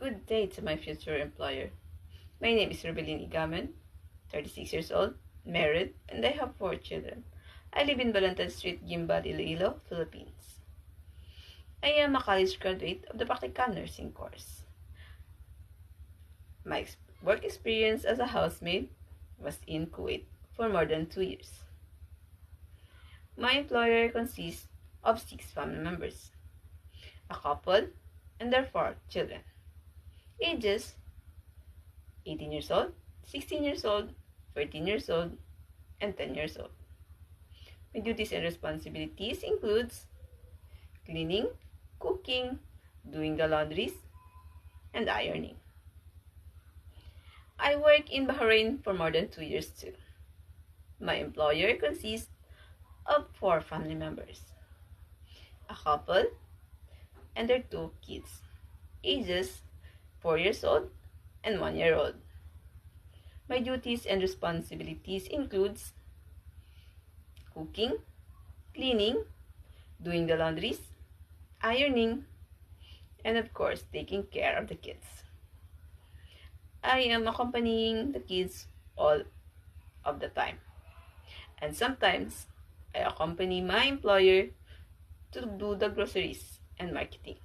Good day to my future employer. My name is Rebelline Igaman, 36 years old, married, and I have 4 children. I live in Balantad Street, Gimbal, Iloilo, Philippines. I am a college graduate of the Practical Nursing course. My work experience as a housemaid was in Kuwait for more than 2 years. My employer consists of 6 family members, a couple, and their 4 children. Ages 18 years old, 16 years old, 14 years old, and 10 years old. My duties and responsibilities includes cleaning, cooking, doing the laundries, and ironing. I work in Bahrain for more than 2 years too. My employer consists of 4 family members, a couple, and their 2 kids, ages 4 years old and 1 year old. My duties and responsibilities includes cooking, cleaning, doing the laundries, ironing, and of course, taking care of the kids. I am accompanying the kids all of the time. And sometimes, I accompany my employer to do the groceries and marketing.